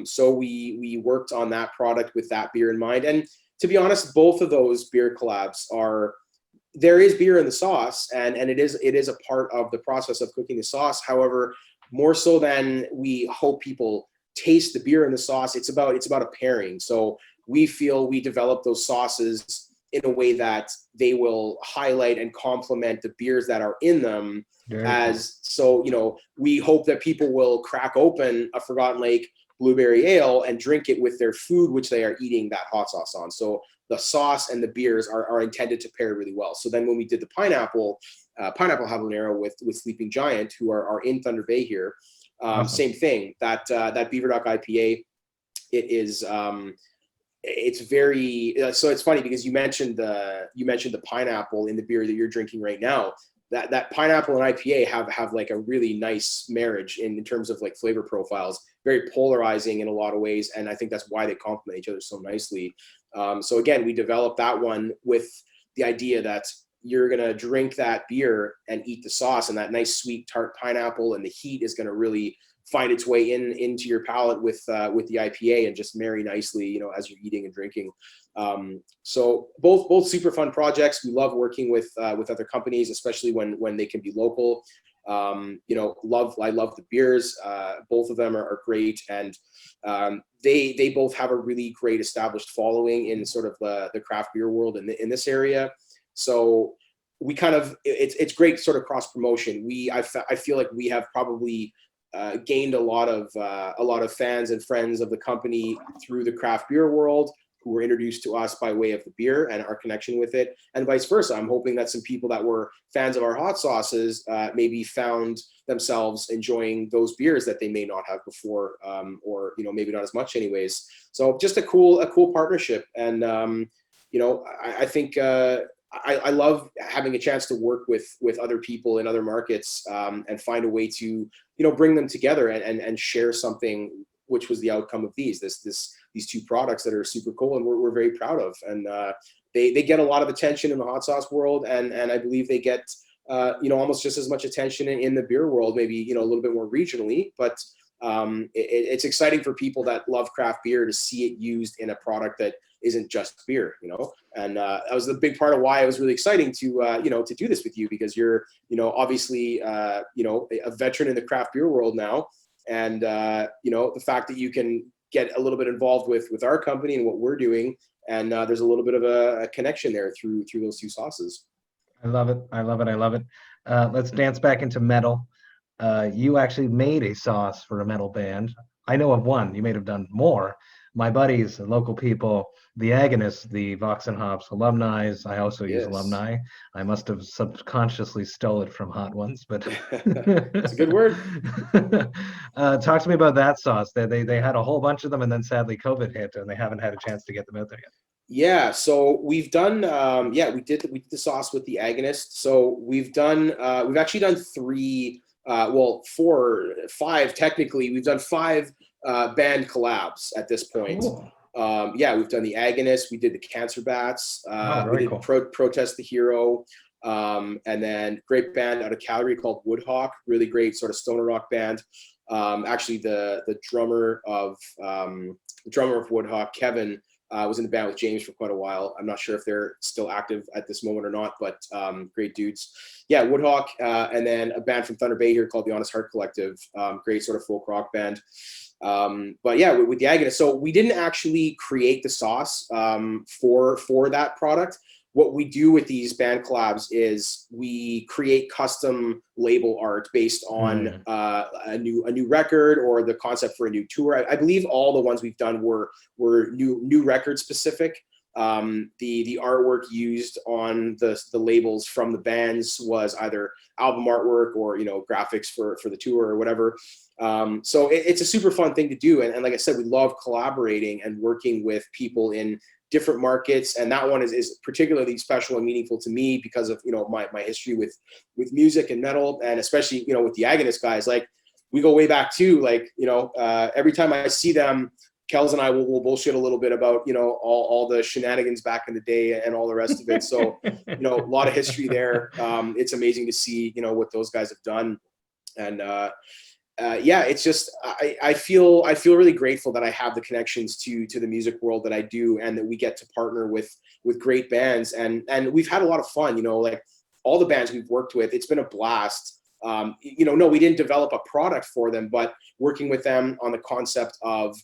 So we worked on that product with that beer in mind. And to be honest, both of those beer collabs there is beer in the sauce, and it is a part of the process of cooking the sauce. However, more so than we hope people taste the beer in the sauce, it's about a pairing. So we feel we develop those sauces in a way that they will highlight and complement the beers that are in them. So, you know, we hope that people will crack open a Forgotten Lake blueberry ale and drink it with their food, which they are eating that hot sauce on. So the sauce and the beers are intended to pair really well. So then when we did the pineapple habanero with Sleeping Giant, who are in Thunder Bay here, Awesome. same thing. That Beaver Duck IPA, it is it's very so it's funny because you mentioned the pineapple in the beer that you're drinking right now. That pineapple and IPA have like a really nice marriage in terms of like flavor profiles, very polarizing in a lot of ways, and I think that's why they complement each other so nicely. So again, we developed that one with the idea that you're gonna drink that beer and eat the sauce, and that nice sweet tart pineapple and the heat is gonna really find its way into your palate with the IPA and just marry nicely, you know, as you're eating and drinking. So both super fun projects. We love working with other companies, especially when they can be local. You know, I love the beers. Both of them are great, and they both have a really great established following in sort of the craft beer world in this area. So we kind of it's great sort of cross promotion. I feel like we have probably gained a lot of fans and friends of the company through the craft beer world, who were introduced to us by way of the beer and our connection with it, and vice versa. I'm hoping that some people that were fans of our hot sauces maybe found themselves enjoying those beers that they may not have before, or you know, maybe not as much anyways. So just a cool partnership, and you know, I think I love having a chance to work with other people in other markets, and find a way to, you know, bring them together and share something, which was the outcome of these two products that are super cool and we're very proud of. And they get a lot of attention in the hot sauce world, and I believe they get you know, almost just as much attention in the beer world, maybe, you know, a little bit more regionally, but it's exciting for people that love craft beer to see it used in a product that isn't just beer, you know. And that was the big part of why it was really exciting to you know, to do this with you, because you're, you know, obviously you know, a veteran in the craft beer world now, and you know, the fact that you can get a little bit involved with our company and what we're doing, and there's a little bit of a connection there through those two sauces. I love it. I love it. I love it. Let's dance back into metal. You actually made a sauce for a metal band. I know of one. You may have done more. My buddies, local people, the Agonists, the VOX&HOPS alumni. I also use Yes. alumni. I must have subconsciously stole it from Hot Ones, but It's a good word. Talk to me about that sauce. They had a whole bunch of them, and then sadly COVID hit, and they haven't had a chance to get them out there yet. Yeah, so we've done we did the sauce with the Agonist. So we've actually done 5 technically. We've done 5 band collabs at this point. Cool. Yeah, we've done the Agonist, we did the Cancer Bats, we did cool. Protest the Hero, and then great band out of Calgary called Woodhawk, really great sort of stoner rock band. Actually, the drummer of Woodhawk, Kevin, was in the band with James for quite a while. I'm not sure if they're still active at this moment or not, but great dudes. Yeah, Woodhawk, and then a band from Thunder Bay here called the Honest Heart Collective, great sort of folk rock band. But yeah, with the Agonist, so we didn't actually create the sauce for that product. What we do with these band collabs is we create custom label art based on a new record or the concept for a new tour. I believe all the ones we've done were new record specific. The artwork used on the labels from the bands was either album artwork or, you know, graphics for the tour or whatever. So it's a super fun thing to do, and like I said, we love collaborating and working with people in different markets, and that one is particularly special and meaningful to me because of, you know, my history with music and metal, and especially, you know, with the Agonist guys. Like, we go way back too. Like, you know, every time I see them, Kels and I will bullshit a little bit about, you know, all the shenanigans back in the day and all the rest of it. So, you know, a lot of history there. It's amazing to see, you know, what those guys have done, and yeah, it's just I feel really grateful that I have the connections to the music world that I do, and that we get to partner with great bands, and we've had a lot of fun. You know, like all the bands we've worked with, it's been a blast. You know, no, we didn't develop a product for them, but working with them on the concept of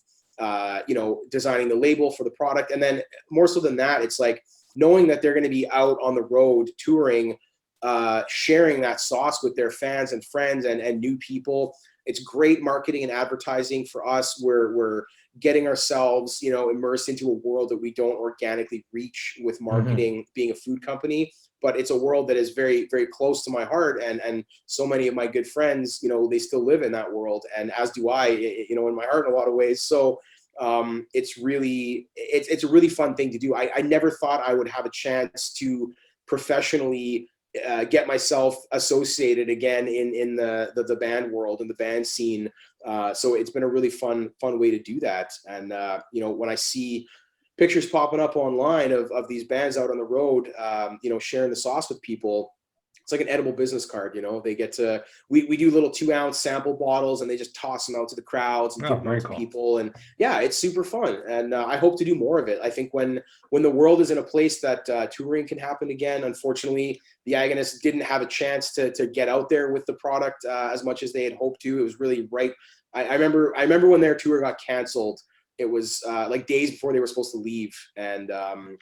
you know, designing the label for the product, and then more so than that, it's like knowing that they're going to be out on the road touring, sharing that sauce with their fans and friends and new people. it's great marketing and advertising for us. We're getting ourselves, immersed into a world that we don't organically reach with marketing, being a food company. But it's a world that is very, very close to my heart, and so many of my good friends, they still live in that world, and as do I, in my heart in a lot of ways. So it's a really fun thing to do. I never thought I would have a chance to professionally get myself associated again in the band world and the band scene. So it's been a really fun way to do that. And when I see pictures popping up online of these bands out on the road, sharing the sauce with people, it's like an edible business card. They get to, we do little 2-ounce sample bottles, and they just toss them out to the crowds and give them out to people. And yeah, it's super fun. And I hope to do more of it. I think when the world is in a place that touring can happen again, unfortunately, the Agonists didn't have a chance to get out there with the product as much as they had hoped to. It was really right. I remember when their tour got canceled. It was like days before they were supposed to leave, and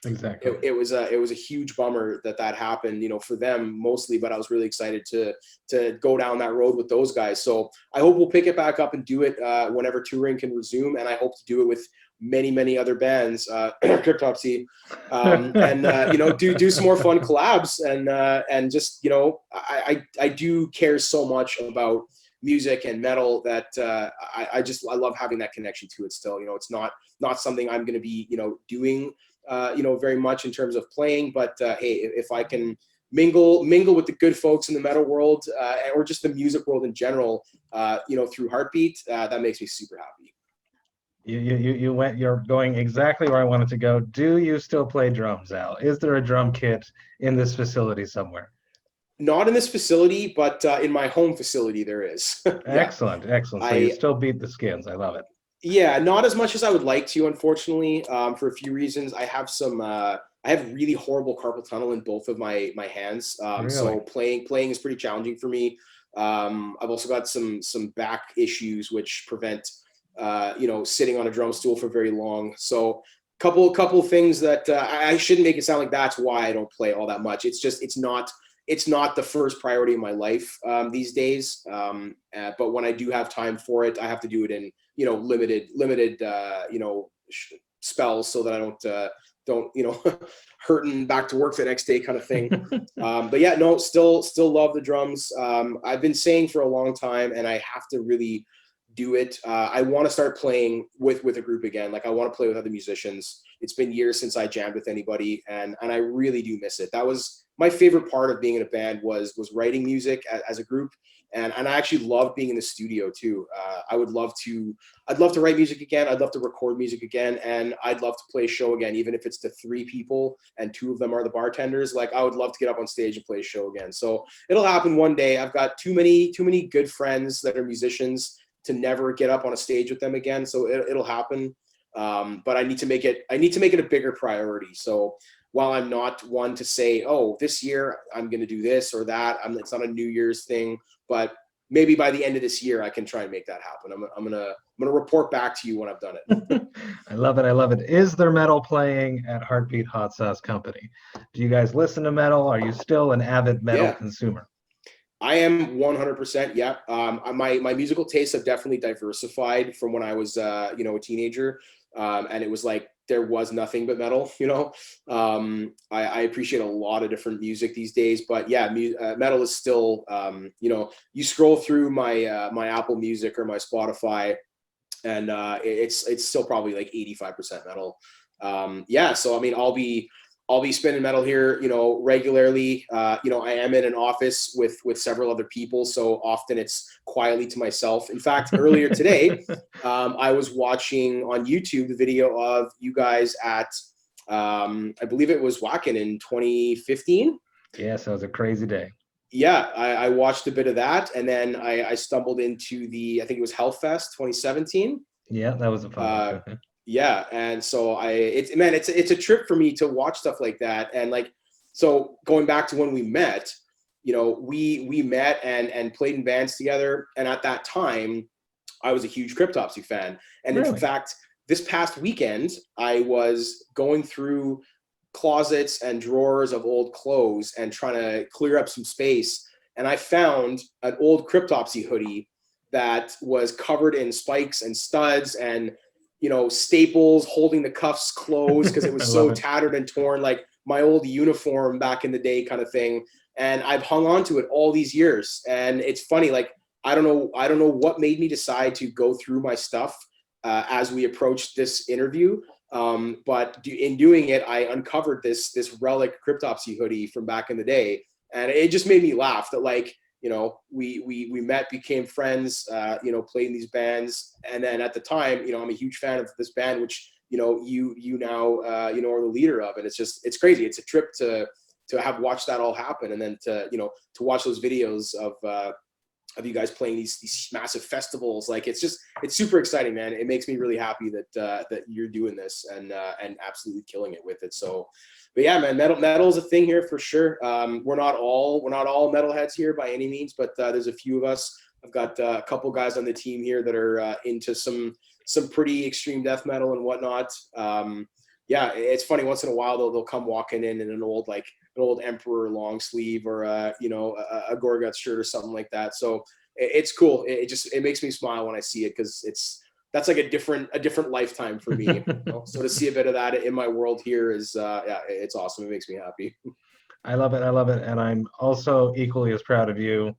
exactly. It was a huge bummer that happened, for them mostly. But I was really excited to go down that road with those guys. So I hope we'll pick it back up and do it whenever touring can resume, and I hope to do it with many other bands, Cryptopsy, and do some more fun collabs, and just I do care so much about music and metal that I love having that connection to it still. It's not something I'm going to be doing very much in terms of playing, but hey, if I can mingle with the good folks in the metal world, or just the music world in general, through Heartbeat, that makes me super happy. You're going exactly where I wanted to go. Do you still play drums, Al? Is there a drum kit in this facility somewhere? Not in this facility, but in my home facility there is. Yeah. Excellent. So you still beat the skins. I love it. Yeah, not as much as I would like to, unfortunately, for a few reasons. I have I have really horrible carpal tunnel in both of my hands. Really? So playing is pretty challenging for me. I've also got some back issues which prevent sitting on a drum stool for very long. So couple things that I shouldn't make it sound like that's why I don't play all that much. It's just it's not the first priority in my life these days. But when I do have time for it, I have to do it in limited spells, so that I don't hurting back to work the next day kind of thing. But yeah, no, still love the drums. I've been saying for a long time, and I have to really do it. I want to start playing with a group again. Like, I want to play with other musicians. It's been years since I jammed with anybody, and I really do miss it. That was my favorite part of being in a band, was writing music as a group. And I actually love being in the studio too. I'd love to write music again. I'd love to record music again. And I'd love to play a show again, even if it's to 3 people and 2 of them are the bartenders. Like, I would love to get up on stage and play a show again. So it'll happen one day. I've got too many good friends that are musicians to never get up on a stage with them again. So it'll happen. But I need to make it a bigger priority. So while I'm not one to say, oh, this year I'm going to do this or that, it's not a New Year's thing, but maybe by the end of this year I can try and make that happen. I'm gonna report back to you when I've done it. I love it. Is there metal playing at Heartbeat Hot Sauce Company? Do you guys listen to metal? Are you still an avid metal consumer? I am 100%. Yeah. My musical tastes have definitely diversified from when I was, a teenager. And it was like, there was nothing but metal, I appreciate a lot of different music these days, but yeah, metal is still, you scroll through my, my Apple Music or my Spotify, and it's still probably like 85% metal. Yeah. So, I mean, I'll be spinning metal here, regularly. I am in an office with several other people, so often it's quietly to myself. In fact, earlier today, I was watching on YouTube the video of you guys at, I believe it was Wacken in 2015. Yes, that was a crazy day. Yeah, I watched a bit of that, and then I stumbled into I think it was Hellfest 2017. Yeah, that was a fun one. Yeah, and so it's a trip for me to watch stuff like that. And like, so going back to when we met, we met and played in bands together. And at that time, I was a huge Cryptopsy fan. And really? In fact, this past weekend, I was going through closets and drawers of old clothes and trying to clear up some space. And I found an old Cryptopsy hoodie that was covered in spikes and studs and, you know, staples holding the cuffs closed because it was so tattered and torn, like my old uniform back in the day kind of thing. And I've hung on to it all these years. And it's funny, like, I don't know what made me decide to go through my stuff as we approached this interview. But in doing it, I uncovered this relic Cryptopsy hoodie from back in the day. And it just made me laugh that, like, you know, we met, became friends, you know, played in these bands. And then at the time, you know, I'm a huge fan of this band, which, you know, you now, you know, are the leader of. And it's crazy. It's a trip to have watched that all happen. And then to watch those videos of you guys playing these massive festivals. Like, it's super exciting, man. It makes me really happy that you're doing this and absolutely killing it with it. So, but yeah, man, metal is a thing here for sure. We're not all metalheads here by any means, but there's a few of us. I've got a couple guys on the team here that are into some pretty extreme death metal and whatnot. Yeah, it's funny. Once in a while, they'll come walking in an old Emperor long sleeve or a Gorguts shirt or something like that. So it's cool. It makes me smile when I see it, because that's like a different lifetime for me. You know? So to see a bit of that in my world here is yeah, it's awesome. It makes me happy. I love it, and I'm also equally as proud of you.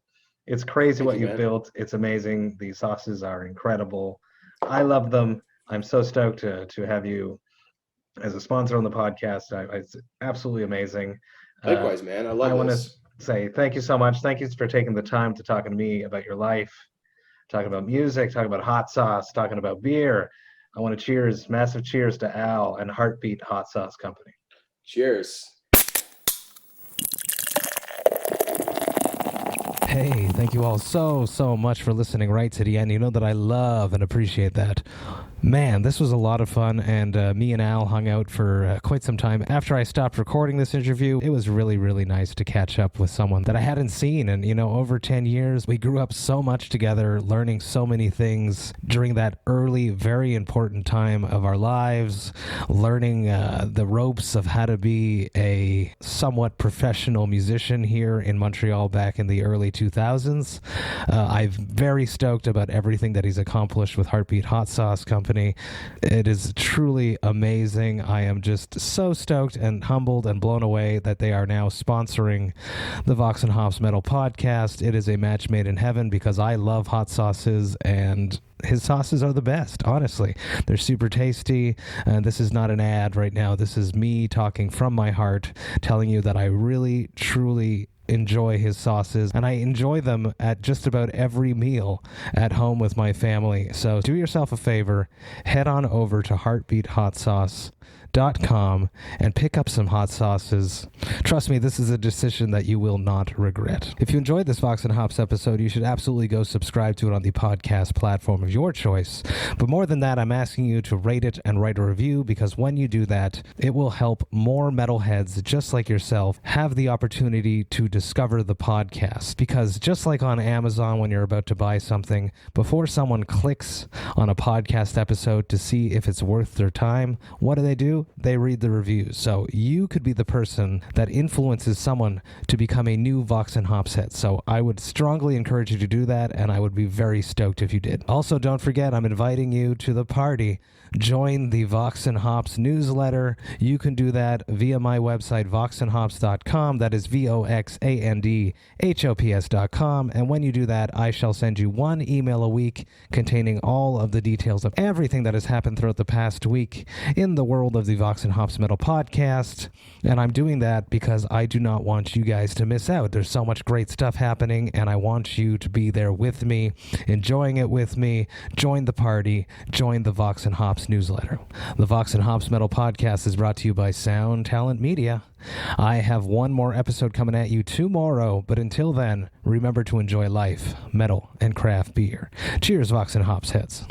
It's crazy what you've built. It's amazing. These sauces are incredible. I love them. I'm so stoked to have you as a sponsor on the podcast. It's absolutely amazing. Likewise, man. I want to say thank you so much. Thank you for taking the time to talk to me about your life, talking about music, talking about hot sauce, talking about beer. I want to massive cheers to Al and Heartbeat Hot Sauce Company. Cheers. Hey, thank you all so much for listening right to the end. You know that I love and appreciate that. Man, this was a lot of fun, and me and Al hung out for quite some time. After I stopped recording this interview, it was really, really nice to catch up with someone that I hadn't seen. And, you know, over 10 years, we grew up so much together, learning so many things during that early, very important time of our lives, learning the ropes of how to be a somewhat professional musician here in Montreal back in the early 2000s. I'm very stoked about everything that he's accomplished with Heartbeat Hot Sauce Company. It is truly amazing. I am just so stoked and humbled and blown away that they are now sponsoring the Vox and Hops Metal Podcast. It is a match made in heaven, because I love hot sauces, and his sauces are the best, honestly. They're super tasty, and this is not an ad right now. This is me talking from my heart, telling you that I really, truly enjoy his sauces, and I enjoy them at just about every meal at home with my family. So do yourself a favor, head on over to heartbeathotSauce.com and pick up some hot sauces. Trust me, this is a decision that you will not regret. If you enjoyed this Vox and Hops episode, you should absolutely go subscribe to it on the podcast platform of your choice. But more than that, I'm asking you to rate it and write a review, because when you do that, it will help more metalheads just like yourself have the opportunity to discover the podcast. Because just like on Amazon, when you're about to buy something, before someone clicks on a podcast episode to see if it's worth their time, what do? They read the reviews. So you could be the person that influences someone to become a new Vox and Hops head. So I would strongly encourage you to do that, and I would be very stoked if you did. Also, don't forget, I'm inviting you to the party. Join the Vox and Hops newsletter. You can do that via my website, voxandhops.com. That is VOXandHOPS.com. And when you do that, I shall send you one email a week containing all of the details of everything that has happened throughout the past week in the world of the Vox and Hops Metal Podcast. And I'm doing that because I do not want you guys to miss out. There's so much great stuff happening, and I want you to be there with me, enjoying it with me. Join the party. Join the Vox and Hops newsletter. The Vox and Hops Metal Podcast is brought to you by Sound Talent Media. I have one more episode coming at you tomorrow, but until then, remember to enjoy life, metal, and craft beer. Cheers, Vox and Hops heads.